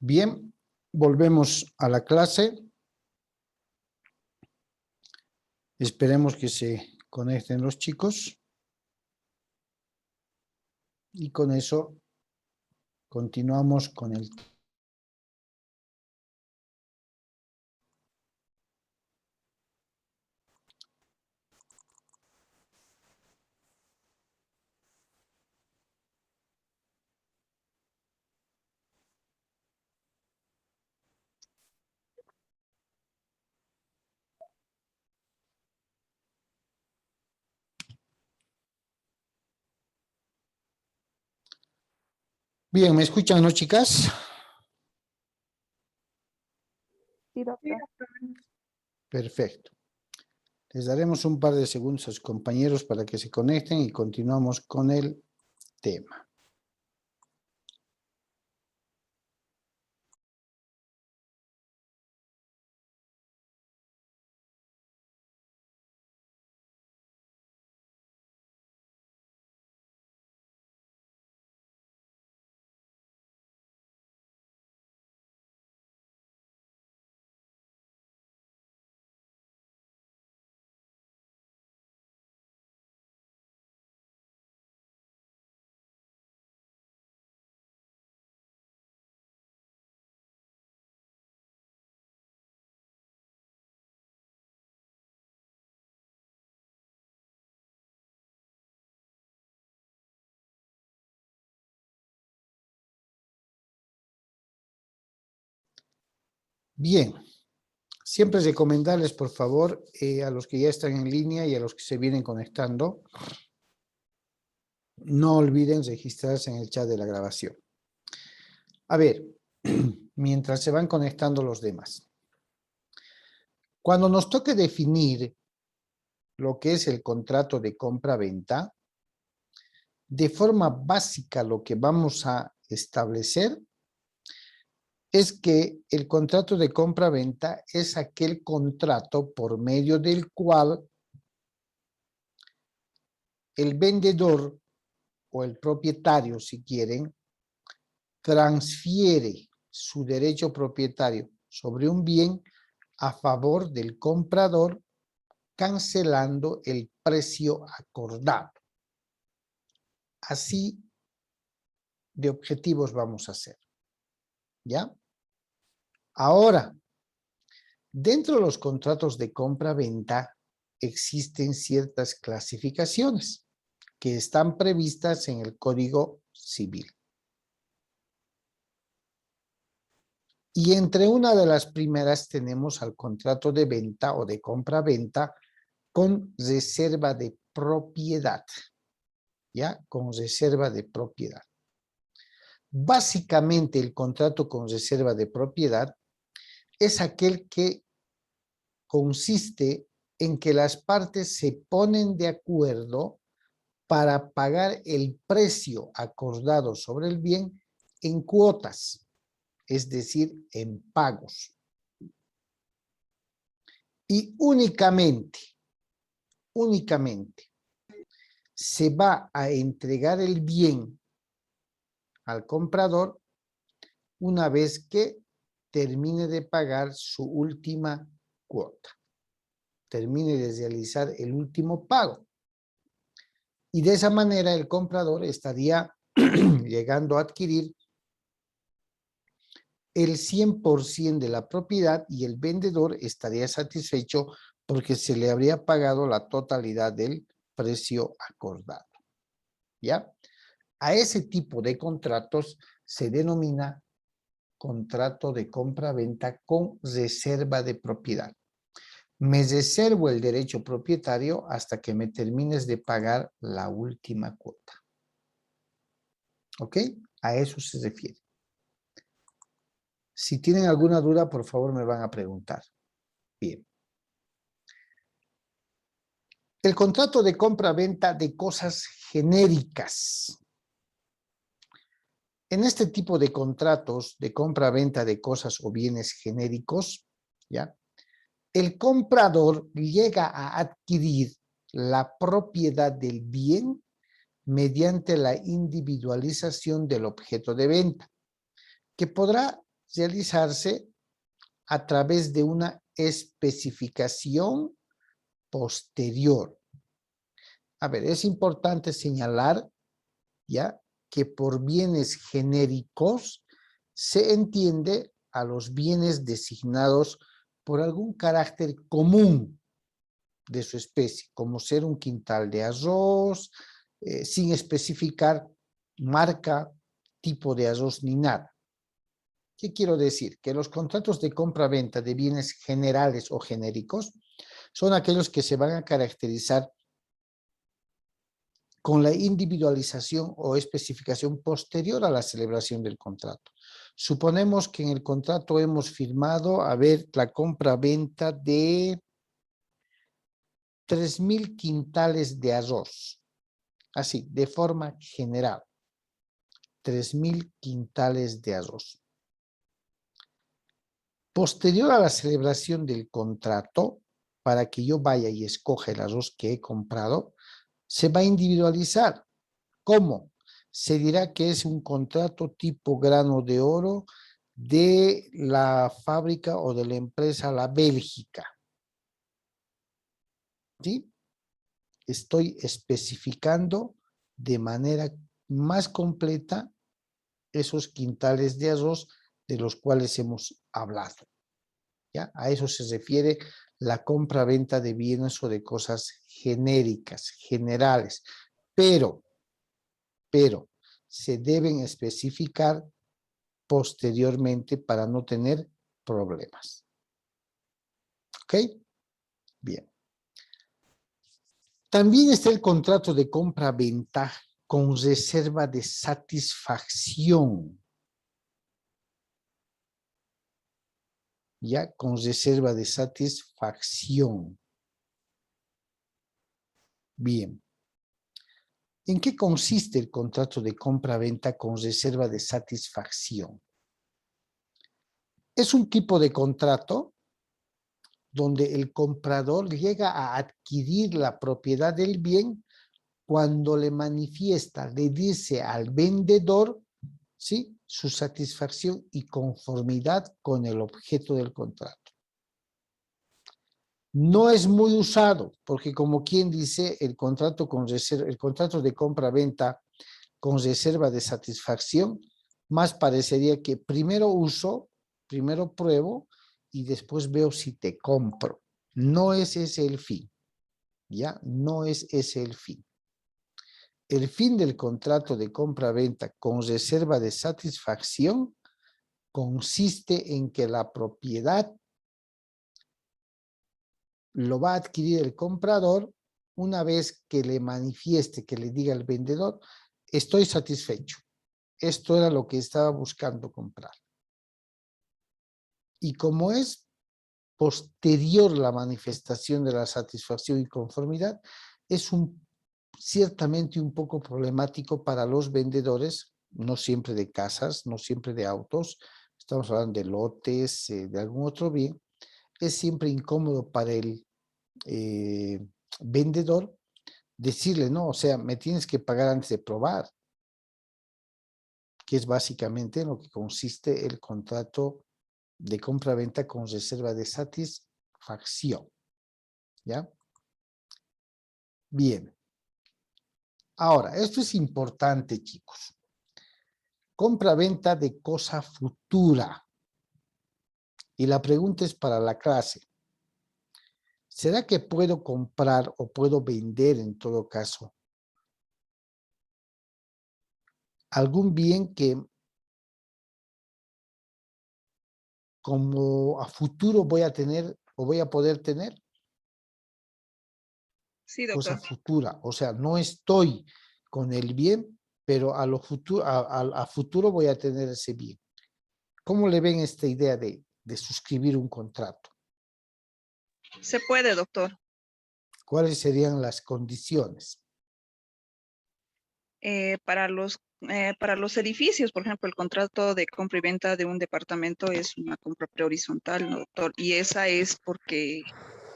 Bien, volvemos a la clase. Esperemos que se conecten los chicos. Y con eso continuamos con el tema. Bien, ¿me escuchan, no, chicas? Sí, doctor. Perfecto. Les daremos un par de segundos a sus compañeros para que se conecten y continuamos con el tema. Bien, siempre recomendarles, por favor, a los que ya están en línea y a los que se vienen conectando, no olviden registrarse en el chat de la grabación. A ver, mientras se van conectando los demás. Cuando nos toque definir lo que es el contrato de compra-venta, de forma básica lo que vamos a establecer es que el contrato de compra-venta es aquel contrato por medio del cual el vendedor o el propietario, si quieren, transfiere su derecho propietario sobre un bien a favor del comprador, cancelando el precio acordado. Así de objetivos vamos a hacer, ¿ya? Ahora, dentro de los contratos de compra-venta existen ciertas clasificaciones que están previstas en el Código Civil. Y entre una de las primeras tenemos al contrato de venta o de compra-venta con reserva de propiedad, ¿ya? Con reserva de propiedad. Básicamente el contrato con reserva de propiedad es aquel que consiste en que las partes se ponen de acuerdo para pagar el precio acordado sobre el bien en cuotas, es decir, en pagos. Y únicamente se va a entregar el bien al comprador una vez que termine de pagar su última cuota, termine de realizar el último pago. Y de esa manera el comprador estaría llegando a adquirir el 100% de la propiedad y el vendedor estaría satisfecho porque se le habría pagado la totalidad del precio acordado. ¿Ya? A ese tipo de contratos se denomina contrato de compra-venta con reserva de propiedad. Me reservo el derecho propietario hasta que me termines de pagar la última cuota. ¿Ok? A eso se refiere. Si tienen alguna duda, por favor me van a preguntar. Bien. El contrato de compra-venta de cosas genéricas. En este tipo de contratos de compra-venta de cosas o bienes genéricos, ¿ya? El comprador llega a adquirir la propiedad del bien mediante la individualización del objeto de venta, que podrá realizarse a través de una especificación posterior. A ver, es importante señalar, ¿ya?, que por bienes genéricos se entiende a los bienes designados por algún carácter común de su especie, como ser un quintal de arroz, sin especificar marca, tipo de arroz ni nada. ¿Qué quiero decir? Que los contratos de compra-venta de bienes generales o genéricos son aquellos que se van a caracterizar con la individualización o especificación posterior a la celebración del contrato. Suponemos que en el contrato hemos firmado, a ver, la compra-venta de 3,000 quintales de arroz, así, de forma general, 3,000 quintales de arroz. Posterior a la celebración del contrato, para que yo vaya y escoja el arroz que he comprado, se va a individualizar. ¿Cómo? Se dirá que es un contrato tipo grano de oro de la fábrica o de la empresa La Bélgica. ¿Sí? Estoy especificando de manera más completa esos quintales de arroz de los cuales hemos hablado. ¿Ya? A eso se refiere la compra-venta de bienes o de cosas genéricas, generales. Pero se deben especificar posteriormente para no tener problemas. ¿Ok? Bien. También está el contrato de compra-venta con reserva de satisfacción. Ya, con reserva de satisfacción. Bien. ¿En qué consiste el contrato de compra-venta con reserva de satisfacción? Es un tipo de contrato donde el comprador llega a adquirir la propiedad del bien cuando le manifiesta, le dice al vendedor, ¿sí?, su satisfacción y conformidad con el objeto del contrato. No es muy usado, porque como quien dice, el contrato de compra-venta con reserva de satisfacción, más parecería que primero uso, primero pruebo y después veo si te compro. No es ese el fin, ¿ya? No es ese el fin. El fin del contrato de compra-venta con reserva de satisfacción consiste en que la propiedad lo va a adquirir el comprador una vez que le manifieste, que le diga al vendedor, estoy satisfecho. Esto era lo que estaba buscando comprar. Y como es posterior la manifestación de la satisfacción y conformidad, es ciertamente un poco problemático para los vendedores, no siempre de casas, no siempre de autos, estamos hablando de lotes, de algún otro bien. Es siempre incómodo para el vendedor decirle, no, o sea, me tienes que pagar antes de probar, que es básicamente en lo que consiste el contrato de compra-venta con reserva de satisfacción. ¿Ya? Bien. Ahora, esto es importante, chicos. Compra-venta de cosa futura. Y la pregunta es para la clase. ¿Será que puedo comprar o puedo vender en todo caso algún bien que como a futuro voy a tener o voy a poder tener? Sí, Cosa doctor. futura, o sea, no estoy con el bien, pero a futuro voy a tener ese bien. ¿Cómo le ven esta idea de suscribir un contrato? Se puede, doctor. ¿Cuáles serían las condiciones? Para los edificios, por ejemplo, el contrato de compra y venta de un departamento es una compra prehorizontal, ¿no, doctor? Y esa es porque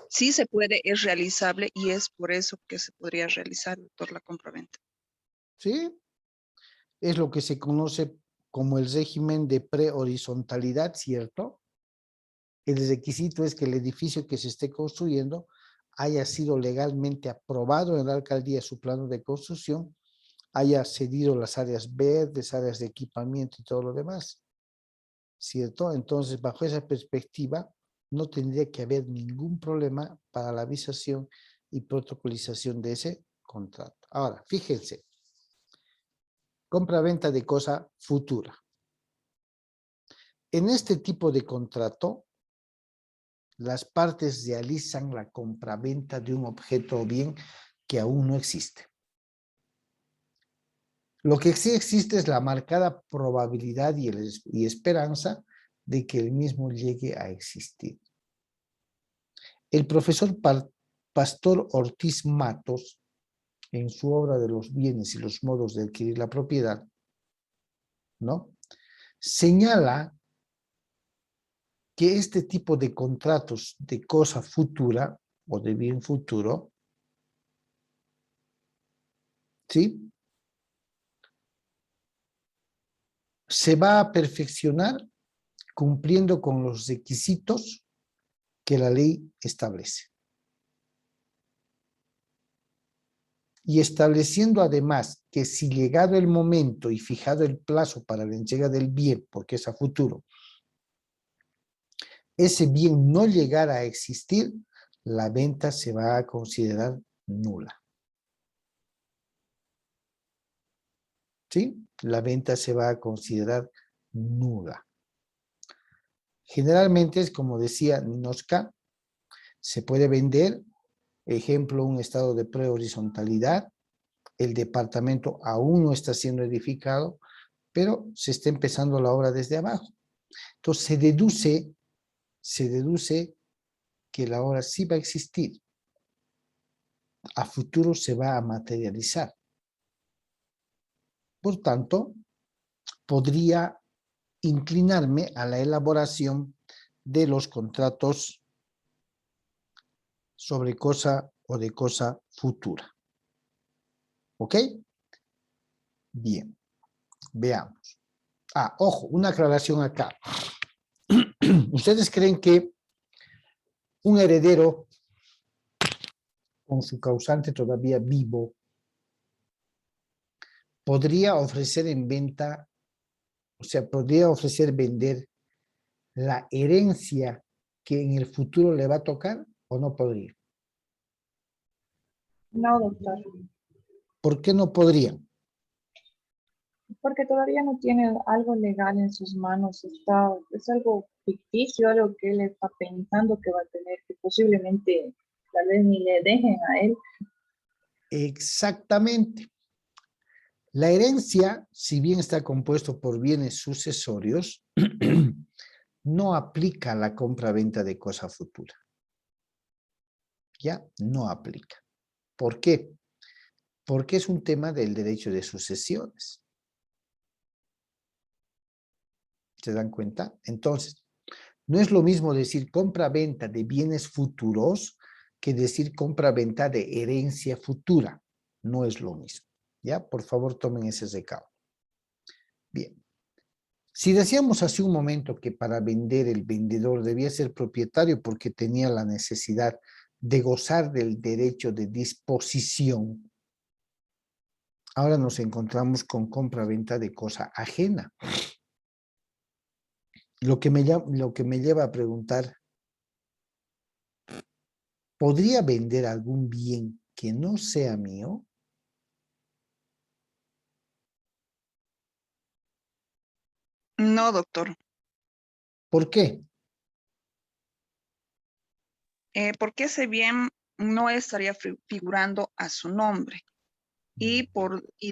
sí se puede, es realizable y es por eso que se podría realizar, doctor, la compra-venta. ¿Sí? Es lo que se conoce como el régimen de prehorizontalidad, ¿cierto? El requisito es que el edificio que se esté construyendo haya sido legalmente aprobado en la alcaldía su plano de construcción, haya cedido las áreas verdes, áreas de equipamiento y todo lo demás, ¿cierto? Entonces, bajo esa perspectiva, no tendría que haber ningún problema para la avisación y protocolización de ese contrato. Ahora, fíjense, compra-venta de cosa futura. En este tipo de contrato, las partes realizan la compraventa de un objeto o bien que aún no existe. Lo que sí existe es la marcada probabilidad y esperanza de que el mismo llegue a existir. El profesor Pastor Ortiz Matos, en su obra de los bienes y los modos de adquirir la propiedad, ¿no?, señala que este tipo de contratos de cosa futura o de bien futuro, ¿sí?, se va a perfeccionar cumpliendo con los requisitos que la ley establece. Y estableciendo además que si llegado el momento y fijado el plazo para la entrega del bien, porque es a futuro, ese bien no llegara a existir, la venta se va a considerar nula. ¿Sí? La venta se va a considerar nula. Generalmente es como decía Ninochka, se puede vender, ejemplo, un estado de prehorizontalidad, el departamento aún no está siendo edificado, pero se está empezando la obra desde abajo. Entonces se deduce que la obra sí va a existir, a futuro se va a materializar. Por tanto, podría inclinarme a la elaboración de los contratos sobre cosa o de cosa futura. ¿Ok? Bien, veamos. Ojo, una aclaración acá. ¿Ustedes creen que un heredero con su causante todavía vivo podría ofrecer en venta, o sea, podría ofrecer vender la herencia que en el futuro le va a tocar o no podría? No, doctor, ¿Por qué no podría? porque todavía no tiene algo legal en sus manos, es algo ficticio, algo que él está pensando que va a tener, que posiblemente tal vez ni le dejen a él. Exactamente. La herencia, si bien está compuesto por bienes sucesorios, no aplica a la compra-venta de cosa futura. ¿Ya? No aplica. ¿Por qué? Porque es un tema del derecho de sucesiones. ¿Se dan cuenta? Entonces, no es lo mismo decir compra-venta de bienes futuros que decir compra-venta de herencia futura. No es lo mismo. ¿Ya? Por favor, tomen ese recaudo. Bien. Si decíamos hace un momento que para vender el vendedor debía ser propietario porque tenía la necesidad de gozar del derecho de disposición, ahora nos encontramos con compra-venta de cosa ajena. Lo que me lleva a preguntar, ¿podría vender algún bien que no sea mío? No, doctor, ¿Por qué? porque ese bien no estaría figurando a su nombre y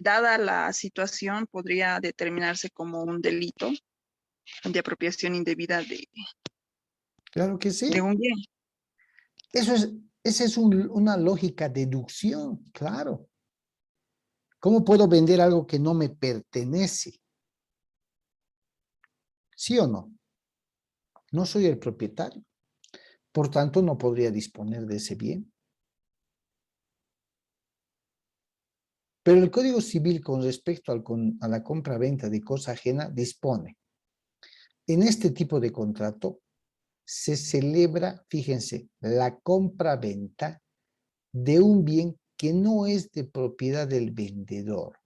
dada la situación podría determinarse como un delito de apropiación indebida Claro que de sí. un bien. Esa es una lógica deducción, claro. ¿Cómo puedo vender algo que no me pertenece? ¿Sí o no? No soy el propietario. Por tanto, no podría disponer de ese bien. Pero el Código Civil con respecto a la compra-venta de cosa ajena dispone. En este tipo de contrato se celebra, fíjense, la compra-venta de un bien que no es de propiedad del vendedor.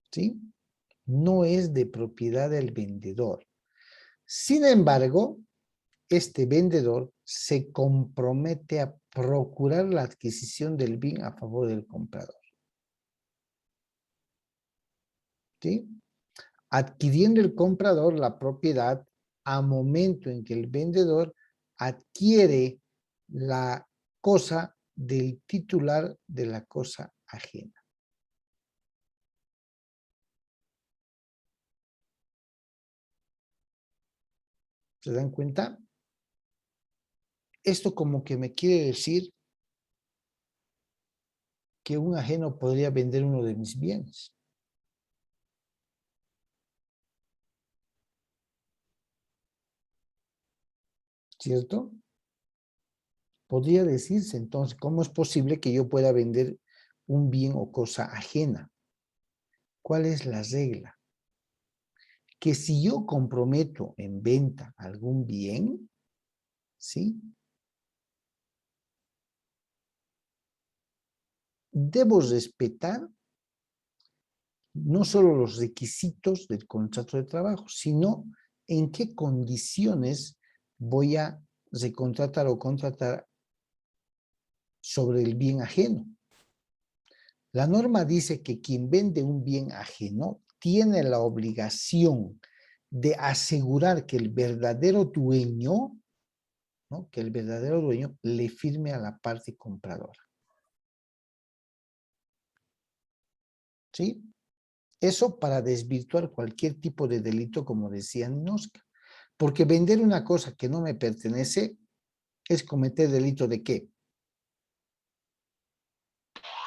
¿Sí? No es de propiedad del vendedor. Sin embargo, este vendedor se compromete a procurar la adquisición del bien a favor del comprador. ¿Sí? Adquiriendo el comprador la propiedad a momento en que el vendedor adquiere la cosa del titular de la cosa ajena. ¿Se dan cuenta? Esto como que me quiere decir que un ajeno podría vender uno de mis bienes. ¿Cierto? Podría decirse entonces, ¿cómo es posible que yo pueda vender un bien o cosa ajena? ¿Cuál es la regla? Que si yo comprometo en venta algún bien, ¿sí? Debo respetar no solo los requisitos del contrato de trabajo, sino en qué condiciones voy a recontratar o contratar sobre el bien ajeno. La norma dice que quien vende un bien ajeno tiene la obligación de asegurar que el verdadero dueño, ¿no? Que el verdadero dueño le firme a la parte compradora. ¿Sí? Eso para desvirtuar cualquier tipo de delito, como decía Ninosca. Porque vender una cosa que no me pertenece es cometer delito de ¿qué?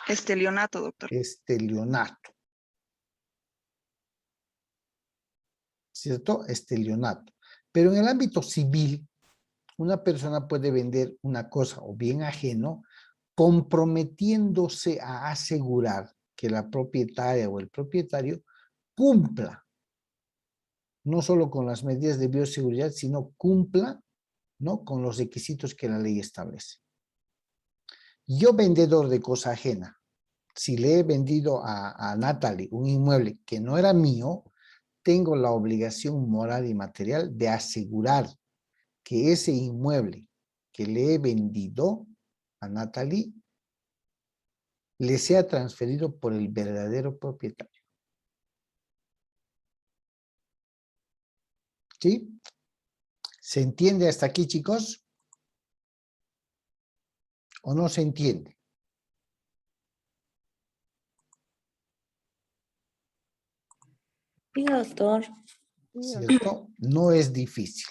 Estelionato, doctor. Estelionato. ¿Cierto? Estelionato. Pero en el ámbito civil, una persona puede vender una cosa o bien ajeno comprometiéndose a asegurar que la propietaria o el propietario cumpla no solo con las medidas de bioseguridad, sino cumpla, ¿no? Con los requisitos que la ley establece. Yo, vendedor de cosa ajena, si le he vendido a Natalie un inmueble que no era mío, tengo la obligación moral y material de asegurar que ese inmueble que le he vendido a Natalie le sea transferido por el verdadero propietario. ¿Sí? ¿Se entiende hasta aquí, chicos? ¿O no se entiende? Sí, doctor. ¿Cierto? No es difícil.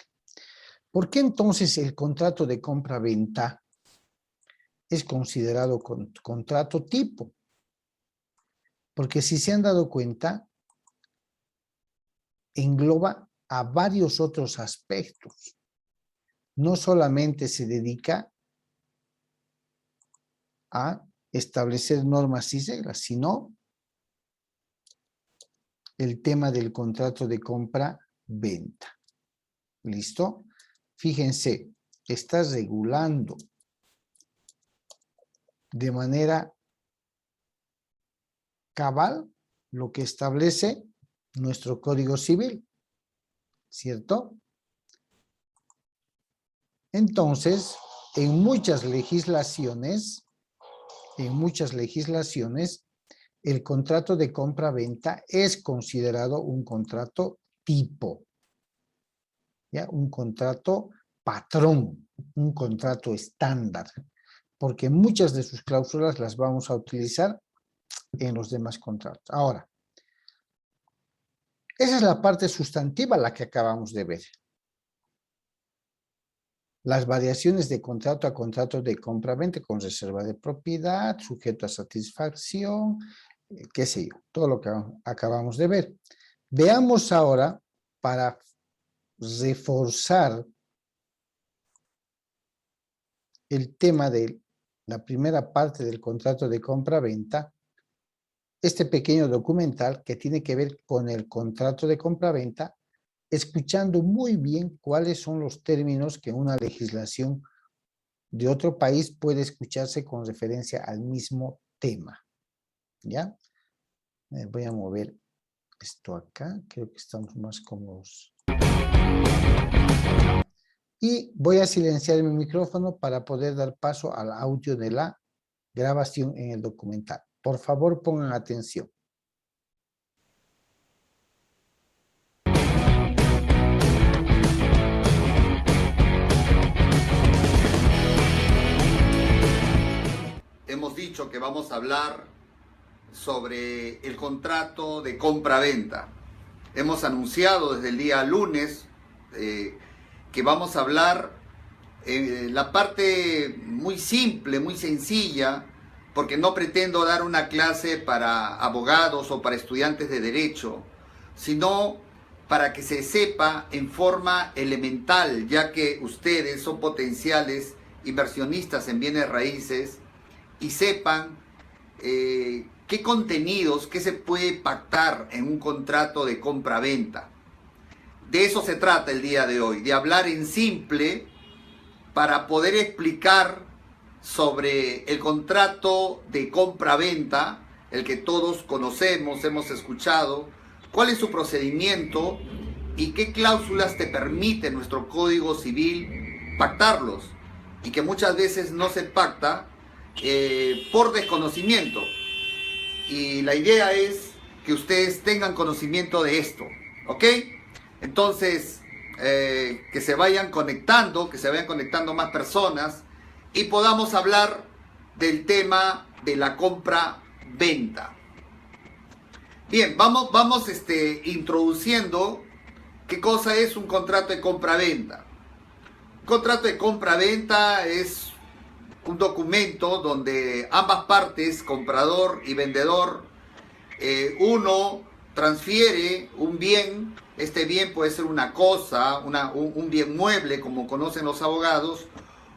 ¿Por qué entonces el contrato de compra-venta es considerado contrato tipo? Porque si se han dado cuenta, engloba a varios otros aspectos. No solamente se dedica a establecer normas y reglas, sino el tema del contrato de compra-venta. ¿Listo? Fíjense, está regulando de manera cabal lo que establece nuestro Código Civil, ¿cierto? Entonces, en muchas legislaciones, el contrato de compra-venta es considerado un contrato tipo, ¿ya? Un contrato patrón, un contrato estándar, porque muchas de sus cláusulas las vamos a utilizar en los demás contratos. Ahora, esa es la parte sustantiva, la que acabamos de ver. Las variaciones de contrato a contrato de compra-venta con reserva de propiedad, sujeto a satisfacción, qué sé yo, todo lo que acabamos de ver. Veamos ahora, para reforzar el tema de la primera parte del contrato de compra-venta, este pequeño documental que tiene que ver con el contrato de compra-venta, escuchando muy bien cuáles son los términos que una legislación de otro país puede escucharse con referencia al mismo tema. ¿Ya? Voy a mover esto acá, creo que estamos más cómodos. Y voy a silenciar mi micrófono para poder dar paso al audio de la grabación en el documental. Por favor, pongan atención. Hemos dicho que vamos a hablar sobre el contrato de compra-venta. Hemos anunciado desde el día lunes que vamos a hablar la parte muy simple, muy sencilla, porque no pretendo dar una clase para abogados o para estudiantes de derecho, sino para que se sepa en forma elemental, ya que ustedes son potenciales inversionistas en bienes raíces y sepan qué contenidos, qué se puede pactar en un contrato de compra-venta. De eso se trata el día de hoy, de hablar en simple para poder explicar sobre el contrato de compra-venta, el que todos conocemos, hemos escuchado, cuál es su procedimiento y qué cláusulas te permite nuestro Código Civil pactarlos, y que muchas veces no se pacta por desconocimiento. Y la idea es que ustedes tengan conocimiento de esto, ¿ok? Entonces, que se vayan conectando más personas y podamos hablar del tema de la compra-venta. Bien, vamos introduciendo qué cosa es un contrato de compra-venta. Un contrato de compra-venta es un documento donde ambas partes, comprador y vendedor, uno transfiere un bien. Este bien puede ser una cosa, un bien mueble, como conocen los abogados,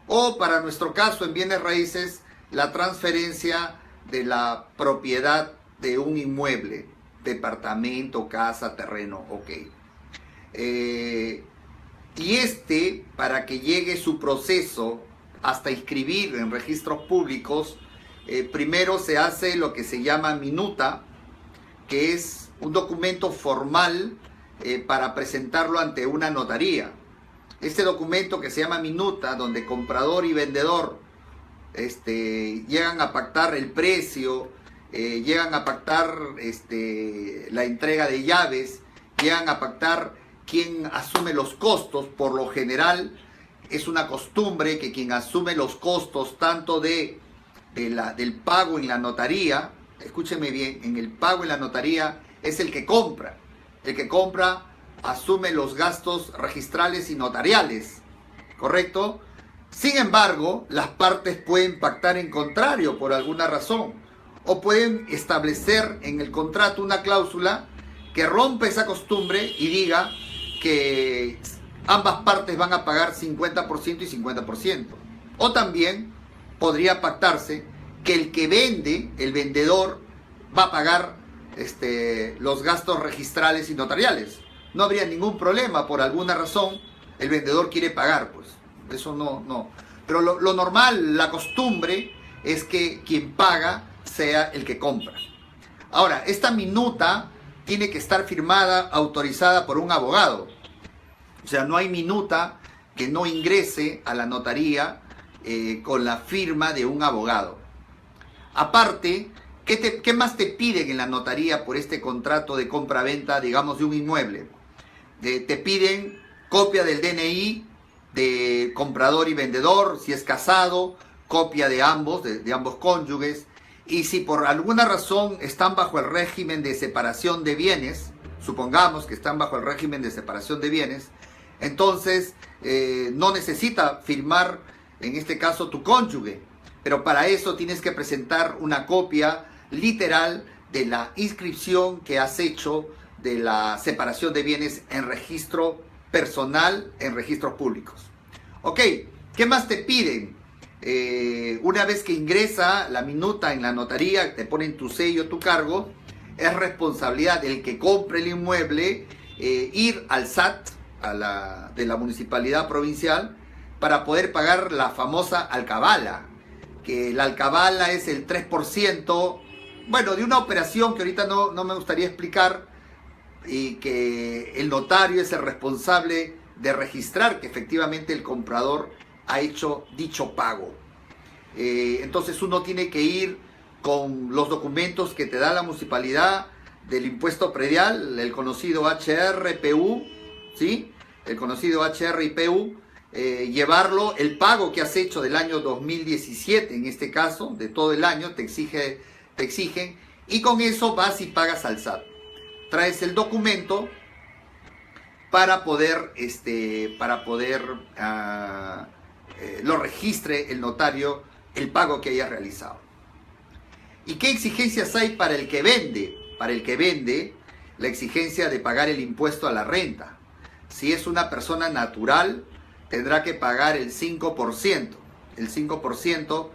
o para nuestro caso en bienes raíces, la transferencia de la propiedad de un inmueble, departamento, casa, terreno, ok. Y para que llegue su proceso hasta inscribir en registros públicos, primero se hace lo que se llama minuta, que es un documento formal para presentarlo ante una notaría. Este documento que se llama minuta, donde comprador y vendedor llegan a pactar el precio, llegan a pactar la entrega de llaves, llegan a pactar quién asume los costos. Por lo general es una costumbre que quien asume los costos tanto del pago en la notaría, escúcheme bien, en el pago en la notaría es el que compra. El que compra asume los gastos registrales y notariales, ¿correcto? Sin embargo, las partes pueden pactar en contrario por alguna razón, o pueden establecer en el contrato una cláusula que rompe esa costumbre y diga que ambas partes van a pagar 50% y 50%. O también podría pactarse que el que vende, el vendedor, va a pagar los gastos registrales y notariales. No habría ningún problema, por alguna razón el vendedor quiere pagar, pues eso no. Pero lo normal, la costumbre es que quien paga sea el que compra. Ahora, esta minuta tiene que estar firmada, autorizada por un abogado. O sea, no hay minuta que no ingrese a la notaría con la firma de un abogado. Aparte, ¿qué más te piden en la notaría por este contrato de compra-venta, digamos, de un inmueble? Te piden copia del DNI de comprador y vendedor, si es casado, copia de ambos cónyuges. Y si por alguna razón están bajo el régimen de separación de bienes, supongamos que están bajo el régimen de separación de bienes, entonces no necesita firmar, en este caso, tu cónyuge. Pero para eso tienes que presentar una copia literal de la inscripción que has hecho de la separación de bienes en registro personal, en registros públicos. Ok, ¿qué más te piden? Una vez que ingresa la minuta en la notaría, te ponen tu sello, tu cargo, es responsabilidad del que compre el inmueble ir al SAT de la municipalidad provincial para poder pagar la famosa alcabala, que la alcabala es el 3%, bueno, de una operación que ahorita no me gustaría explicar, y que el notario es el responsable de registrar que efectivamente el comprador ha hecho dicho pago. Entonces uno tiene que ir con los documentos que te da la municipalidad del impuesto predial, el conocido HRPU, ¿sí? El conocido HRPU, llevarlo, el pago que has hecho del año 2017, en este caso, de todo el año, te exigen, y con eso vas y pagas al SAT. Traes el documento para poder lo registre el notario el pago que haya realizado. ¿Y qué exigencias hay para el que vende? Para el que vende, la exigencia de pagar el impuesto a la renta. Si es una persona natural, tendrá que pagar el 5%. El 5%.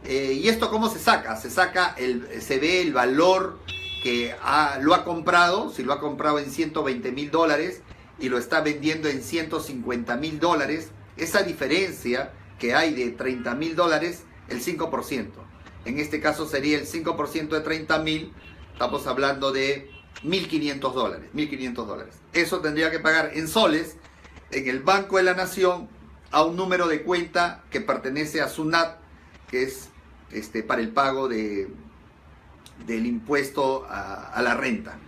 ¿Y esto cómo se saca? Se ve el valor que lo ha comprado, si lo ha comprado en $120,000 y lo está vendiendo en $150,000, esa diferencia que hay de $30,000, el 5%. En este caso sería el 5% de 30,000, estamos hablando de $1,500. $1,500. Eso tendría que pagar en soles en el Banco de la Nación a un número de cuenta que pertenece a SUNAT, que es para el pago del impuesto a la renta.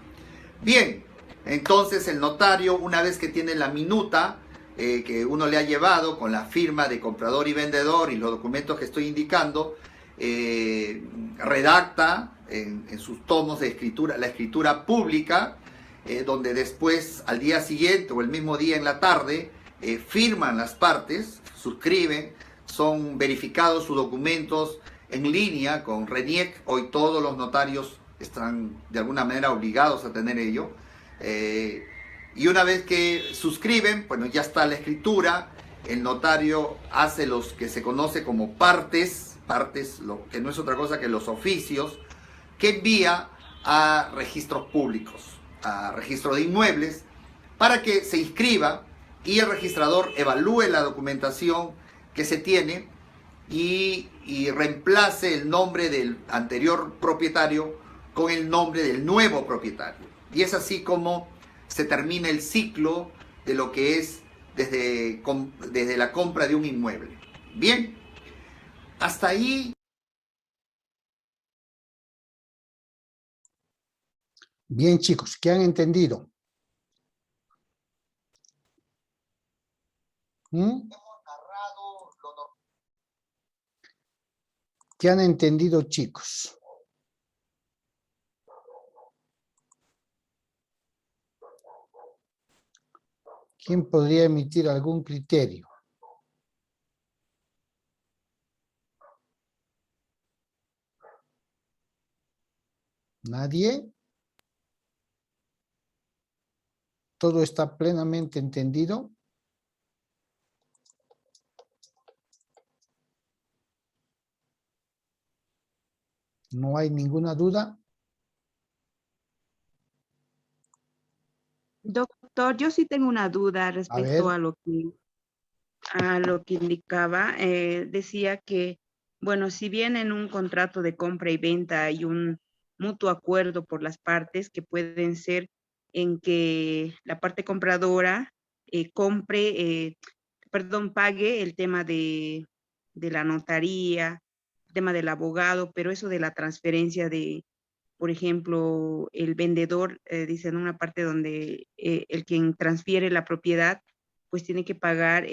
Bien, entonces el notario, una vez que tiene la minuta que uno le ha llevado con la firma de comprador y vendedor y los documentos que estoy indicando, redacta en sus tomos de escritura, la escritura pública, donde después al día siguiente o el mismo día en la tarde firman las partes, suscriben, son verificados sus documentos en línea con RENIEC. Hoy todos los notarios están de alguna manera obligados a tener ello. Y una vez que suscriben, bueno, ya está la escritura. El notario hace los que se conoce como partes, lo que no es otra cosa que los oficios, que envía a registros públicos, a registro de inmuebles, para que se inscriba y el registrador evalúe la documentación que se tiene y reemplace el nombre del anterior propietario con el nombre del nuevo propietario. Y es así como se termina el ciclo de lo que es desde la compra de un inmueble. Bien, hasta ahí. Bien, chicos, ¿qué han entendido? ¿Qué han entendido, chicos? ¿Quién podría emitir algún criterio? ¿Nadie? ¿Todo está plenamente entendido? ¿No hay ninguna duda? Doctor, yo sí tengo una duda respecto a lo que indicaba. Decía que, bueno, si bien en un contrato de compra y venta hay un mutuo acuerdo por las partes que pueden ser en que la parte compradora pague el tema de la notaría, el tema del abogado, pero eso de la transferencia de, por ejemplo, el vendedor, dice en una parte donde el quien transfiere la propiedad, pues tiene que pagar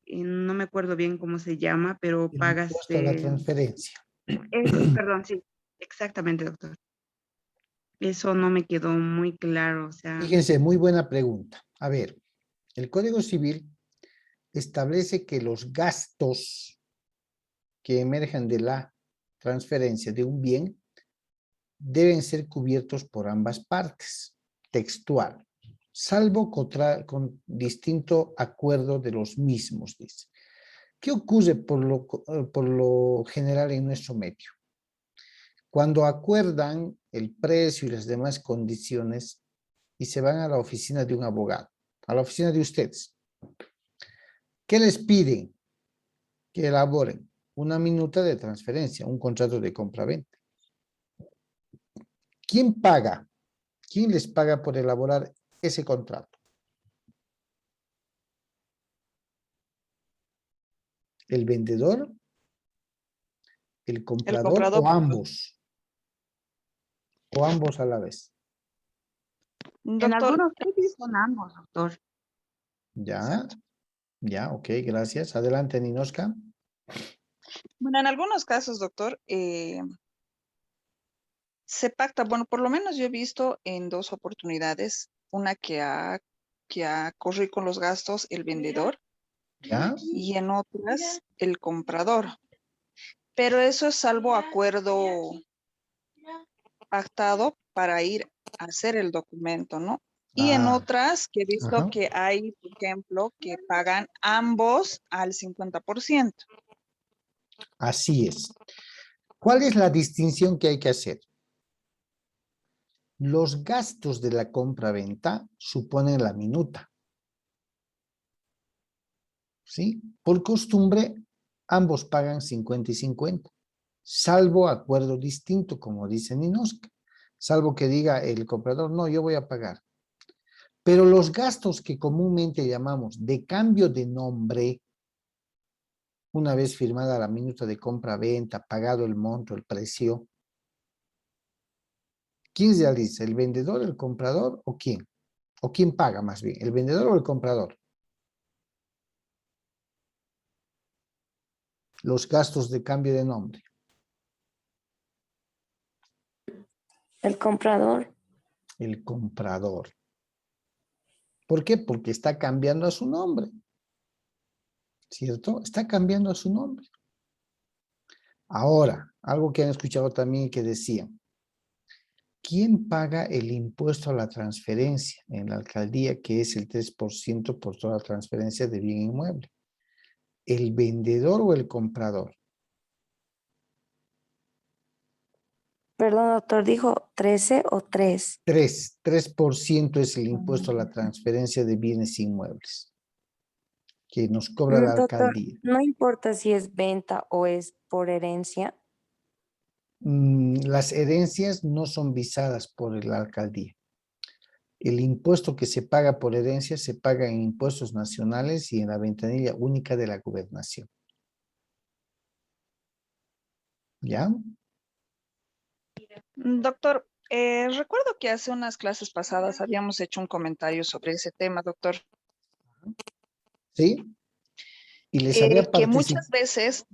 no me acuerdo bien cómo se llama, pero El pagas... impuesto a la transferencia. Perdón, sí, exactamente, doctor. Eso no me quedó muy claro, o sea... Fíjense, muy buena pregunta. A ver, el Código Civil establece que los gastos que emergen de la transferencia de un bien deben ser cubiertos por ambas partes, textual, salvo con distinto acuerdo de los mismos, dice. ¿Qué ocurre por lo general en nuestro medio? Cuando acuerdan el precio y las demás condiciones y se van a la oficina de un abogado, a la oficina de ustedes, ¿qué les piden? Que elaboren una minuta de transferencia, un contrato de compra-venta. ¿Quién paga? ¿Quién les paga por elaborar ese contrato? ¿El vendedor? ¿El El comprador comprador. o ambos? ¿O ambos a la vez? En Doctor, algunos casos son ambos, doctor. Ya, ok, gracias. Adelante, Ninoshka. bueno, en algunos casos, doctor, se pacta, bueno, por lo menos yo he visto en 2 oportunidades, una que ha corrido con los gastos el vendedor ¿Ya? y en otras el comprador. Pero eso es salvo acuerdo pactado para ir a hacer el documento, ¿no? Y en Ah, otras que he visto ajá. que hay, por ejemplo, que pagan ambos al 50%. Así es. ¿Cuál es la distinción que hay que hacer? Los gastos de la compra-venta suponen la minuta. ¿Sí? Por costumbre, ambos pagan 50 y 50, salvo acuerdo distinto, como dice Ninoshka, salvo que diga el comprador, no, yo voy a pagar. Pero los gastos que comúnmente llamamos de cambio de nombre, una vez firmada la minuta de compra-venta, pagado el monto, el precio, ¿quién realiza? ¿El vendedor, el comprador o quién? ¿O quién paga más bien? ¿El vendedor o el comprador? Los gastos de cambio de nombre. El comprador. El comprador. ¿Por qué? Porque está cambiando a su nombre. ¿Cierto? Está cambiando a su nombre. Ahora, algo que han escuchado también que decían, ¿quién paga el impuesto a la transferencia en la alcaldía, que es el 3% por toda transferencia de bien inmueble? ¿El vendedor o el comprador? Perdón, doctor, dijo 13 o 3. 3% es el impuesto a la transferencia de bienes inmuebles que nos cobra la Doctor, alcaldía. no importa si es venta o es por herencia. Las herencias no son visadas por la alcaldía. El impuesto que se paga por herencia se paga en impuestos nacionales y en la ventanilla única de la gobernación. ¿Ya? Doctor, recuerdo que hace unas clases pasadas habíamos hecho un comentario sobre ese tema, doctor. ¿Sí? Y les había Que muchas participado. veces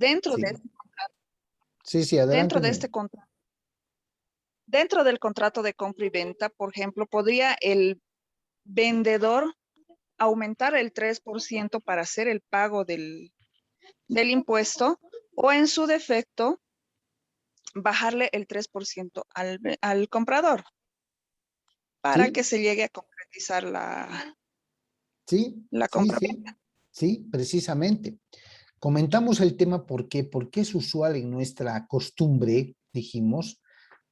Sí. Sí, adelante. dentro del contrato de compra y venta, por ejemplo, podría el vendedor aumentar el 3% para hacer el pago del impuesto o en su defecto bajarle el 3% al comprador para Sí, que se llegue a concretizar la sí, sí, sí, compra-venta. sí, precisamente. Comentamos el tema porque es usual en nuestra costumbre, dijimos,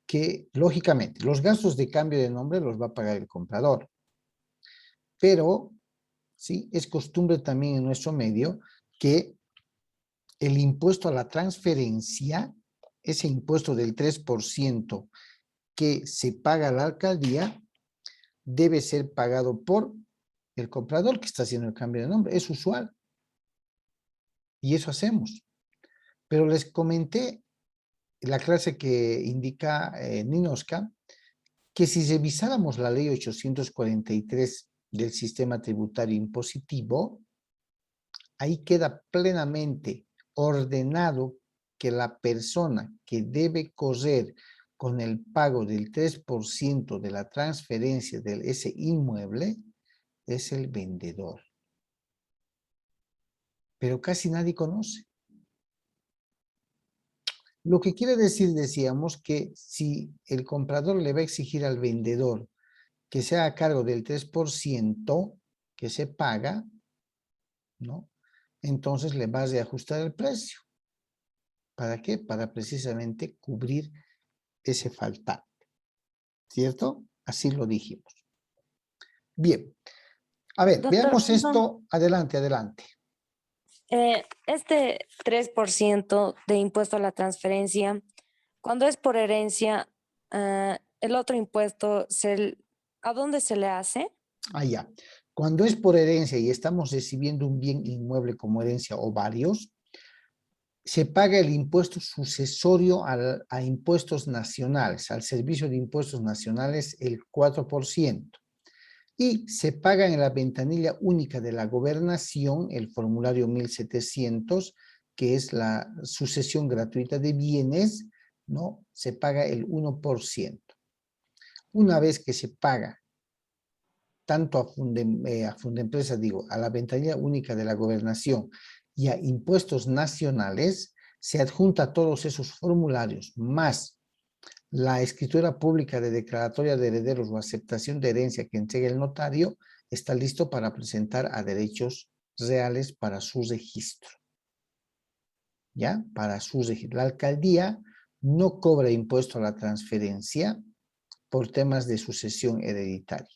que lógicamente los gastos de cambio de nombre los va a pagar el comprador. Pero, sí, es costumbre también en nuestro medio que el impuesto a la transferencia, ese impuesto del 3% que se paga a la alcaldía, debe ser pagado por el comprador que está haciendo el cambio de nombre. Es usual. Y eso hacemos. Pero les comenté en la clase que indica Ninoshka, que si revisáramos la ley 843 del sistema tributario impositivo, ahí queda plenamente ordenado que la persona que debe correr con el pago del 3% de la transferencia de ese inmueble es el vendedor. Pero casi nadie conoce. Lo que quiere decir, decíamos, que si el comprador le va a exigir al vendedor que sea a cargo del 3% que se paga, ¿no? entonces le vas a reajustar el precio. ¿Para qué? Para precisamente cubrir ese faltante. ¿Cierto? Así lo dijimos. Bien. A ver, Doctor, veamos esto. Adelante, adelante. Este 3% de impuesto a la transferencia, cuando es por herencia, el otro impuesto, ¿a dónde se le hace? Allá. Cuando es por herencia y estamos recibiendo un bien inmueble como herencia o varios, se paga el impuesto sucesorio a impuestos nacionales, al servicio de impuestos nacionales, el 4%. Y se paga en la ventanilla única de la gobernación, el formulario 1700, que es la sucesión gratuita de bienes, ¿no? Se paga el 1%. Una vez que se paga tanto a Fundempresa, digo, a la ventanilla única de la gobernación y a impuestos nacionales, se adjunta todos esos formularios, más la escritura pública de declaratoria de herederos o aceptación de herencia que entregue el notario, está listo para presentar a derechos reales para su registro. ¿Ya? Para su registro. La alcaldía no cobra impuesto a la transferencia por temas de sucesión hereditaria.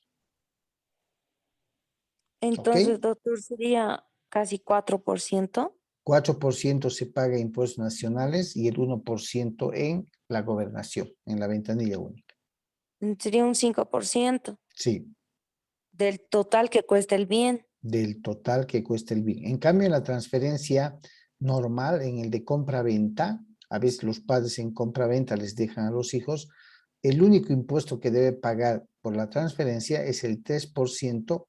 Entonces, ¿Ok? doctor, sería casi 4%. 4% se paga impuestos nacionales y el 1% en la gobernación, en la ventanilla única. Sería un 5% Sí, del total que cuesta el bien. del total que cuesta el bien. En cambio, en la transferencia normal, en el de compra-venta, a veces los padres en compra-venta les dejan a los hijos, el único impuesto que debe pagar por la transferencia es el 3%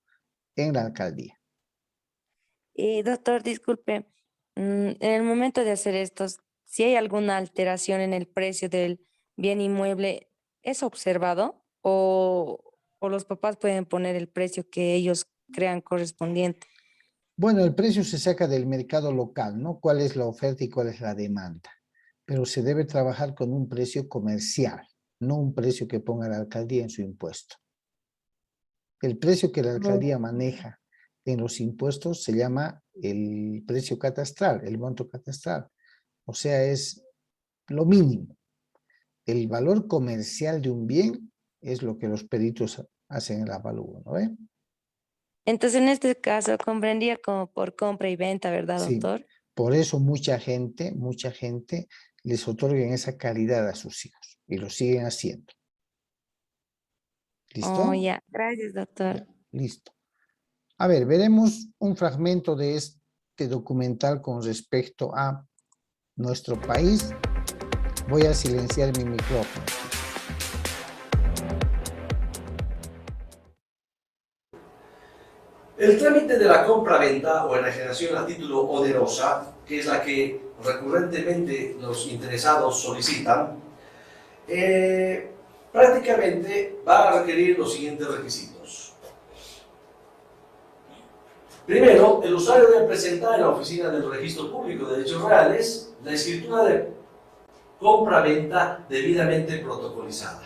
en la alcaldía. Doctor, disculpe, en el momento de hacer estos, si hay alguna alteración en el precio del bien inmueble, ¿es observado o los papás pueden poner el precio que ellos crean correspondiente? Bueno, el precio se saca del mercado local, ¿no? ¿Cuál es la oferta y cuál es la demanda? Pero se debe trabajar con un precio comercial, no un precio que ponga la alcaldía en su impuesto. El precio que la alcaldía maneja en los impuestos se llama el precio catastral, el monto catastral. O sea, es lo mínimo. El valor comercial de un bien es lo que los peritos hacen el avalúo, ¿no ve? Entonces, en este caso, comprendía como por compra y venta, ¿verdad, Sí, doctor? por eso mucha gente les otorga esa calidad a sus hijos y lo siguen haciendo. Oh, ¿Listo? ya. Gracias, doctor. Ya, listo. A ver, veremos un fragmento de este documental con respecto a nuestro país. Voy a silenciar mi micrófono. El trámite de la compra-venta o enajenación a título onerosa, que es la que recurrentemente los interesados solicitan, prácticamente va a requerir los siguientes requisitos. Primero, el usuario debe presentar en la oficina del Registro Público de Derechos Reales la escritura de compra-venta debidamente protocolizada.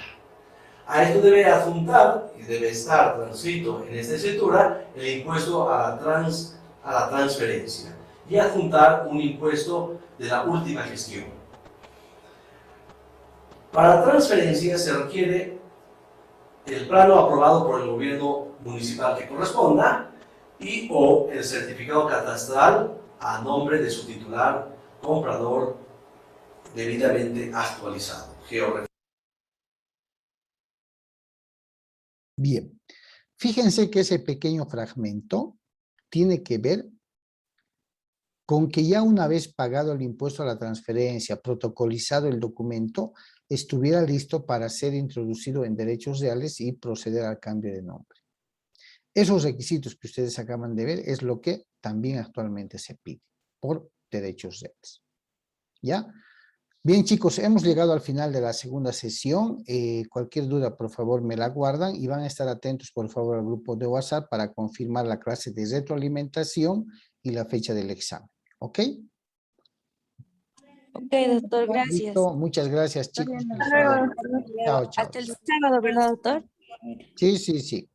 A esto debe adjuntar y debe estar transcrito en esta escritura el impuesto a la transferencia y adjuntar un impuesto de la última gestión. Para la transferencia se requiere el plano aprobado por el gobierno municipal que corresponda y o el certificado catastral a nombre de su titular comprador debidamente actualizado. Bien, fíjense que ese pequeño fragmento tiene que ver con que ya una vez pagado el impuesto a la transferencia, protocolizado el documento, estuviera listo para ser introducido en derechos reales y proceder al cambio de nombre. Esos requisitos que ustedes acaban de ver es lo que también actualmente se pide por derechos reales. ¿Ya? Bien, chicos, hemos llegado al final de la segunda sesión. Cualquier duda, por favor, me la guardan y van a estar atentos, por favor, al grupo de WhatsApp para confirmar la clase de retroalimentación y la fecha del examen. ¿Ok? Ok, doctor, gracias. Listo, muchas gracias, chicos. Hasta luego. Chao, chao. Hasta el sábado, ¿verdad, doctor? Sí, sí, sí.